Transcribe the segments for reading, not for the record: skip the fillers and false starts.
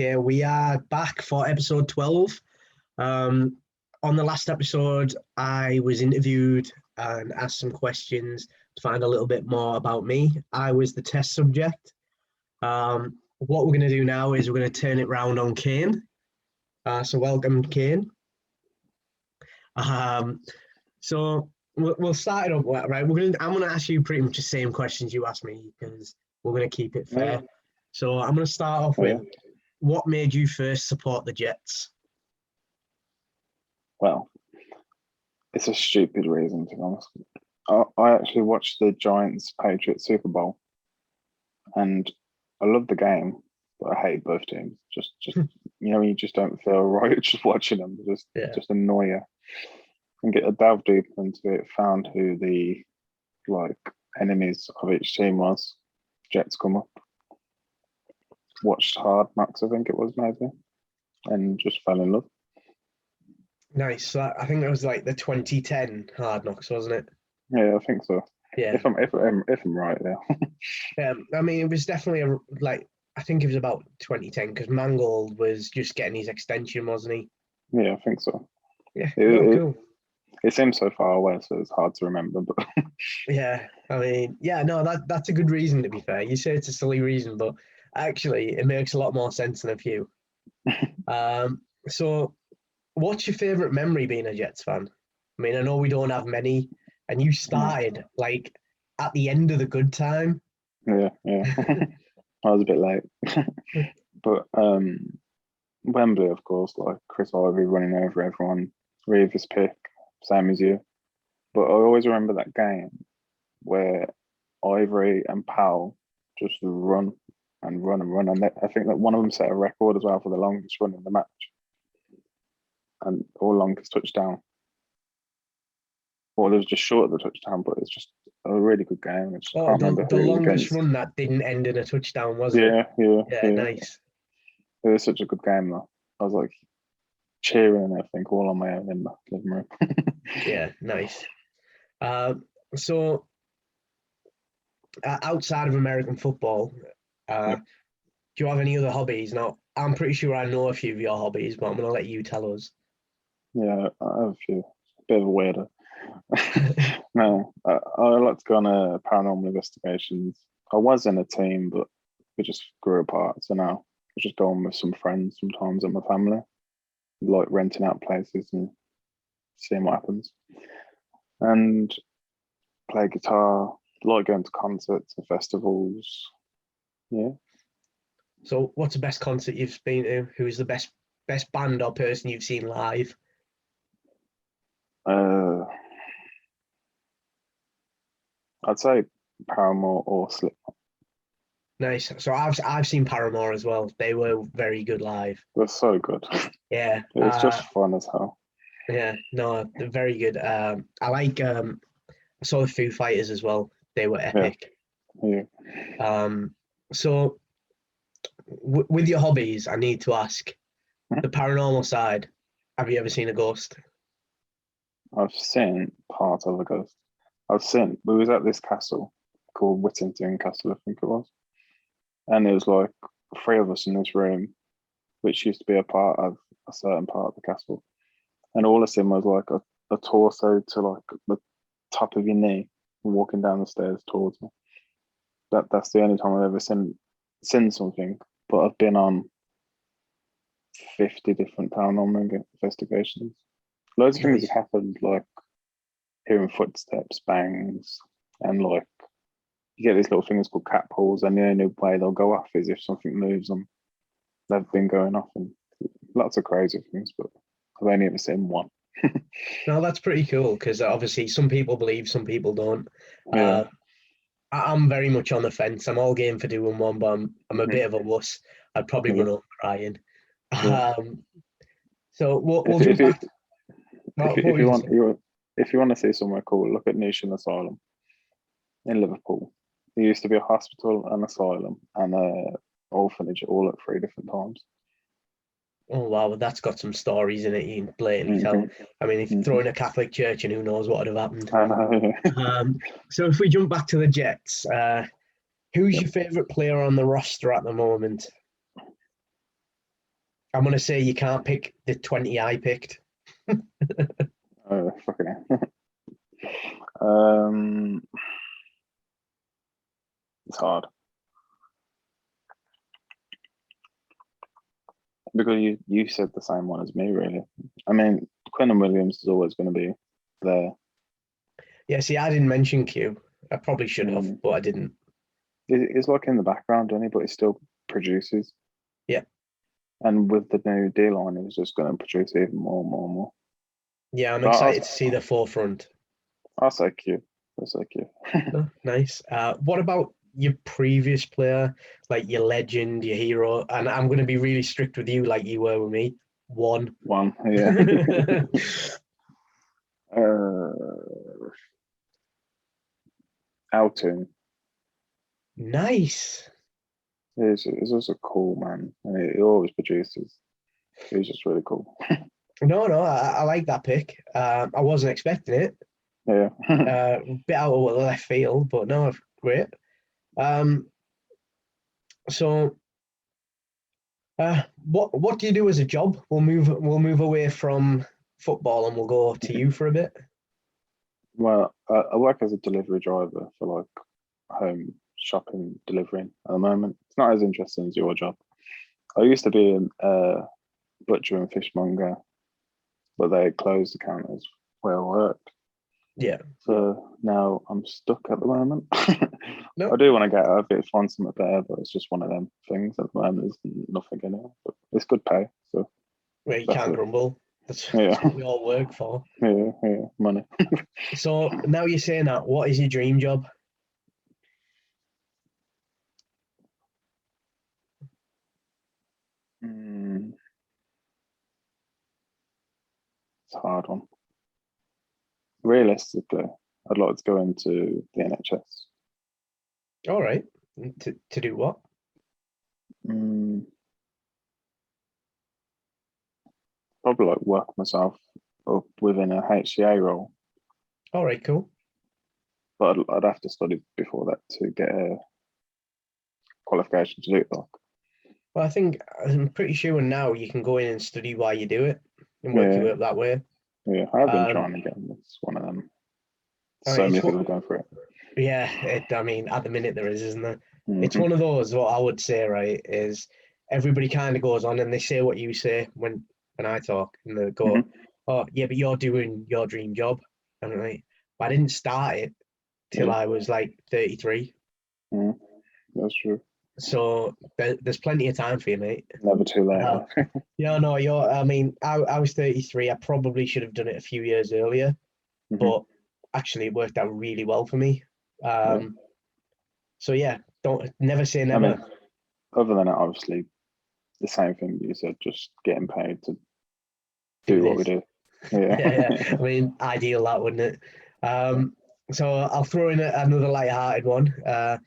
Okay, we are back for episode 12. On the last episode, I was interviewed and asked some questions to find a little bit more about me. I was the test subject. What we're going to do now is we're going to turn it round on Kane. So welcome, Kane. So we'll start it up, right? I'm going to ask you pretty much the same questions you asked me because we're going to keep it fair. Yeah. So I'm going to start off with, what made you first support the Jets? Well, it's a stupid reason, to be honest. I actually watched the Giants-Patriots Super Bowl, and I love the game, but I hate both teams. Just you just don't feel right just watching them. Just annoy you. And get a delve deep into it, found who the enemies of each team was. Jets come up. Watched Hard Knocks, I think it was, maybe, and just fell in love. Nice. So I think that was like the 2010 Hard Knocks, wasn't it? Yeah, I think so. Yeah. If I'm right there. Yeah. I mean, it was definitely I think it was about 2010 because Mangold was just getting his extension, wasn't he? Yeah, I think so. Yeah. Cool. It seems so far away, so it's hard to remember. But yeah, I mean, that's a good reason, to be fair. You say it's a silly reason, but actually, it makes a lot more sense than a few. So, what's your favourite memory being a Jets fan? I mean, I know we don't have many, and you started at the end of the good time. Yeah. I was a bit late, but Wembley, of course, like Chris Ivey running over everyone, Reeves pick, same as you. But I always remember that game where Ivory and Powell just run, and I think that one of them set a record as well for the longest run in the match, and or longest touchdown. Well, it was just short of the touchdown, but it's just a really good game. The longest run that didn't end in a touchdown, was it? Yeah. Nice. It was such a good game, though. I was like cheering and everything all on my own in the living room. Yeah, nice. So, outside of American football, do you have any other hobbies? Now, I'm pretty sure I know a few of your hobbies, but I'm going to let you tell us. Yeah, I have a few. A bit of a weirdo. No, I like to go on paranormal investigations. I was in a team, but we just grew apart. So now I just go on with some friends sometimes and my family, like renting out places and seeing what happens. And play guitar, like going to concerts and festivals. Yeah. So, what's the best concert you've been to? Who is the best band or person you've seen live? I'd say Paramore or Slipknot. Nice. So I've seen Paranormal as well. They were very good live. They're so good. Yeah. It's just fun as hell. Yeah. No, they're very good. I like. I saw the Foo Fighters as well. They were epic. Yeah. So with your hobbies, I need to ask the paranormal side. Have you ever seen a ghost? I've seen part of a ghost. We was at this castle called Whittington Castle, I think it was. And it was like 3 of us in this room, which used to be a part of a certain part of the castle. And all I seen was like a torso to like the top of your knee walking down the stairs towards me. That's the only time I've ever seen something. But I've been on 50 different paranormal investigations. Loads of things have happened, like hearing footsteps, bangs, and like you get these little things called cat pulls, and the only way they'll go off is if something moves them. They've been going off, and lots of crazy things, but I've only ever seen one. No, that's pretty cool because obviously some people believe, some people don't. Yeah. I'm very much on the fence. I'm all game for doing one, but I'm a bit of a wuss. I'd probably run over crying. Yeah. So we'll jump back. If you want to see somewhere cool, look at Nation Asylum in Liverpool. There used to be a hospital, an asylum, and an orphanage all at 3 different times. Oh wow, that's got some stories in it. You can blatantly tell. I mean, if you throw in a Catholic church, and who knows what would have happened. I know, yeah. So if we jump back to the Jets, who's your favourite player on the roster at the moment? I'm gonna say you can't pick the 20 I picked. Oh, fucking hell. um, it's hard because you said the same one as me, really. I mean, Quentin Williams is always going to be there. Yeah, see, I didn't mention Q. I probably should have, Mm. but I didn't. It's like in the background, only, but he still produces. Yeah. And with the new deal on, he's just going to produce even more and more and more. Yeah, I'm But excited to see the forefront. I'll say Q. I'll say Q. Oh, nice. What about your previous player, like your legend, your hero? And I'm going to be really strict with you, like you were with me. One. One, yeah. Altoon. Nice. He's also cool, man. And he always produces. He's just really cool. No, I like that pick. I wasn't expecting it. Yeah. Bit out of left field, but no, great. Um, so what do you do as a job? We'll move away from football and we'll go to you for a bit. Well, I work as a delivery driver for like home shopping delivering at the moment. It's not as interesting as your job. I used to be a butcher and fishmonger, but they closed the counters where I worked. Yeah. So now I'm stuck at the moment. No. I do want to get out of it, find something better, but it's just one of them things at the moment. There's nothing in it, but it's good pay. So Where you that's can't it. grumble. That's Yeah, what we all work for. yeah, money. So now you're saying that, what is your dream job? Mm, it's a hard one. Realistically, I'd like to go into the NHS. All right. To do what? Mm, probably like work myself up within a HCA role, All right, cool. but I'd have to study before that to get a qualification to do it. Like, Well, I'm pretty sure now you can go in and study while you do it and work your yeah, way up that way. yeah, I've been Um, trying to get them. It's one of them. I mean, So many people going for it. yeah, I mean, at the minute there is, isn't there? It's Hmm. one of those, what I would say, right, is everybody kind of goes on and they say what you say when I talk, and they Hmm. go, "Oh, yeah, but you're doing your dream job." And I'm like, "But I didn't start it till Yeah, I was like 33. mm, that's true. So there's plenty of time for you, mate." Never too late. Uh, yeah, no, I mean, I was 33. I probably should have done it a few years earlier, Hmm. but actually it worked out really well for me. Yeah, So yeah, don't never say I mean, never. other than that, obviously, the same thing you said, just getting paid to Do do what we this. do. Yeah. Yeah, yeah. I mean, ideal that, wouldn't it? So I'll throw in another light-hearted one. Yeah.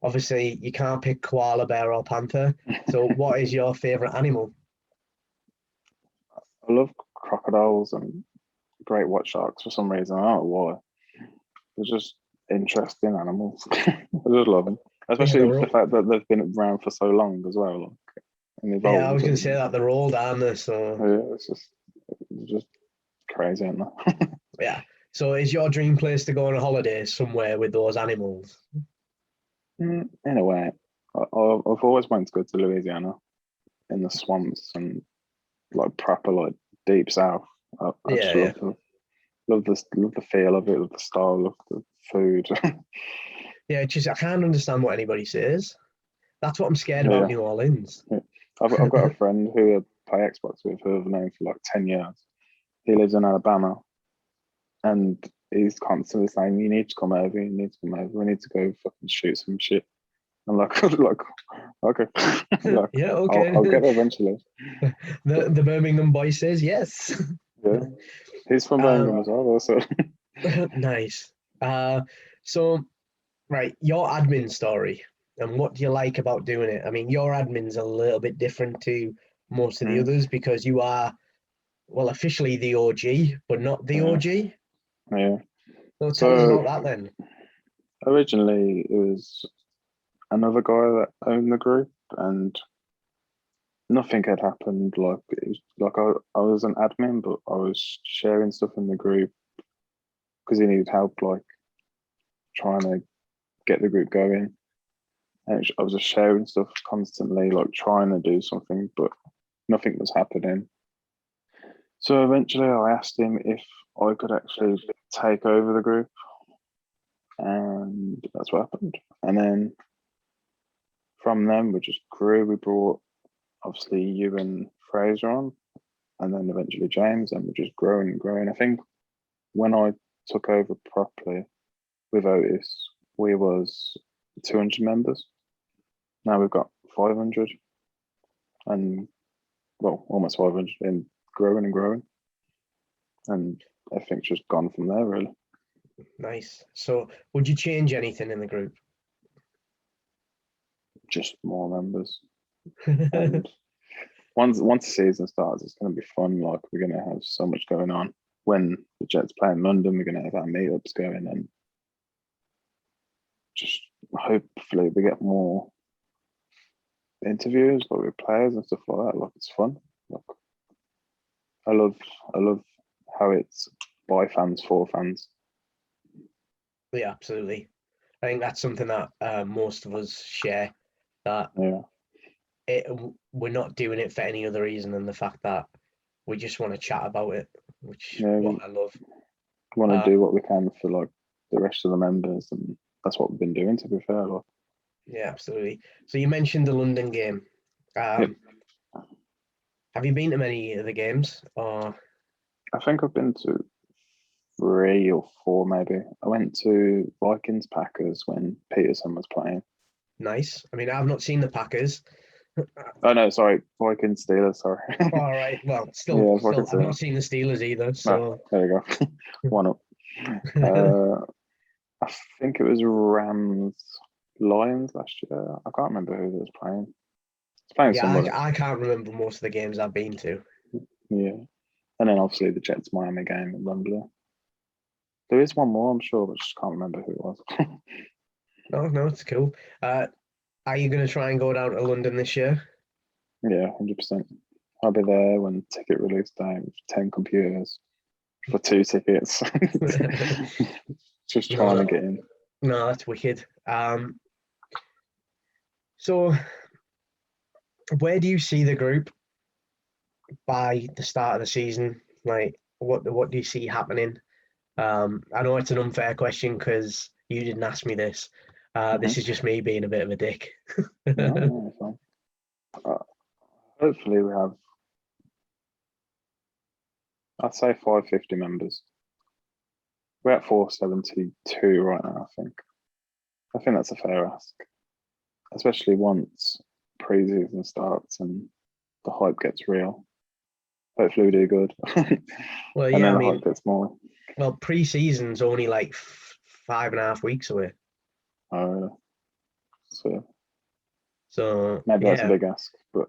Obviously, you can't pick koala bear or panther. So, what is your favorite animal? I love crocodiles and great white sharks for some reason. I don't know why. They're just interesting animals. I just love them, Yeah, especially the fact that they've been around for so long as well, like, and yeah. I evolved. was going to say that they're old, aren't they? So, Yeah, it's just crazy, isn't it? yeah. So, is your dream place to go on a holiday somewhere with those animals? In a way, I've always wanted to go to Louisiana in the swamps and like proper like deep south. I just Yeah, yeah, love the feel of it, love the style, love the food. yeah. It's just I can't understand what anybody says. That's what I'm scared about Yeah, New Orleans. yeah. I've got a friend who I play Xbox with who I've known for like 10 years. He lives in Alabama, and he's constantly saying, "You need to come over. You need to come over. We need to go fucking shoot some shit." I'm like, like, okay, like, Yeah, I'll okay. get there eventually. The Birmingham boy says yes. Yeah, he's from Birmingham Um, as well, so nice. Uh, so right, your admin story and what do you like about doing it? I mean, your admin's a little bit different to most of the mm, others because you are, well, officially the OG, but not the yeah, OG. yeah. So tell us So about that then. originally it was another guy that owned the group, and nothing had happened. Like it was like I was an admin, but I was sharing stuff in the group because he needed help, like trying to get the group going. And I was just sharing stuff constantly, like trying to do something, but nothing was happening. So eventually, I asked him if I could actually take over the group, and that's what happened. And then from them, we just grew. We brought obviously you and Fraser on, and then eventually James, and we're just growing and growing. I think when I took over properly with Otis, we was 200 members. Now we've got 500, and well, almost 500, and growing and growing. And everything's just gone from there, really. Nice. So, would you change anything in the group? Just more members. And once the season starts, it's going to be fun. Like we're going to have so much going on. When the Jets play in London, we're going to have our meetups going, and just hopefully we get more interviews like with players and stuff like that. Like it's fun. Like I love how it's by fans for fans. Yeah, absolutely. I think that's something that most of us share. That we're not doing it for any other reason than the fact that we just want to chat about it, which is what I love. We want to do what we can for like the rest of the members, and that's what we've been doing, to be fair. Like. Yeah, absolutely. So you mentioned the London game. Yep. Have you been to many of the games? Or I think I've been to 3 or 4, maybe. I went to Vikings Packers when Peterson was playing. Nice. I mean, I've not seen the Packers. Oh no, sorry, Vikings Steelers. Sorry. All right. Well, still, I've not seen the Steelers either. So there you go. One up. I think it was Rams Lions last year. I can't remember who was playing. It's playing somebody. I can't remember most of the games I've been to. Yeah, and then obviously the Jets Miami game at Wembley. There is one more, I'm sure, but I just can't remember who it was. No, it's cool. Are you going to try and go down to London this year? Yeah, 100%. I'll be there when ticket release day with 10 computers for 2 tickets. Just trying to get in. No, that's wicked. So where do you see the group by the start of the season? Like, what do you see happening? I know it's an unfair question because you didn't ask me this. This is just me being a bit of a dick. No, hopefully we have, I'd say 550 members. We're at 472 right now, I think. I think that's a fair ask, especially once pre-season starts and the hype gets real. Hopefully we do good. Well, and then the hype gets more. Well, pre-season's only like 5.5 weeks away. Oh, really? So maybe that's a big ask, but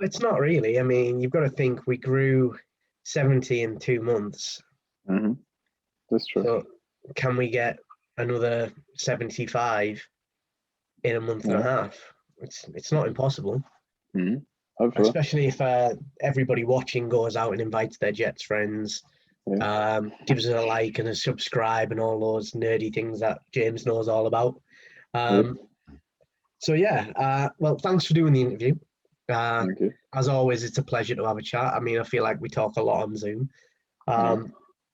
it's not really. I mean, you've got to think we grew 70 in 2 months. Mm-hmm. That's true. So can we get another 75 in a month and a half? It's not impossible. Mm-hmm. Hopefully. Especially if everybody watching goes out and invites their Jets friends, gives us a like and a subscribe and all those nerdy things that James knows all about. So well, thanks for doing the interview. Thank you. As always, it's a pleasure to have a chat. I mean, I feel like we talk a lot on Zoom.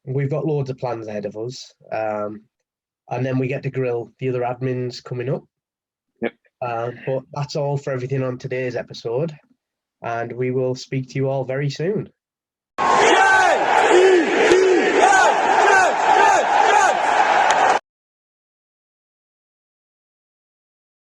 We've got loads of plans ahead of us. And then we get to grill the other admins coming up. Yep. But that's all for everything on today's episode. And we will speak to you all very soon.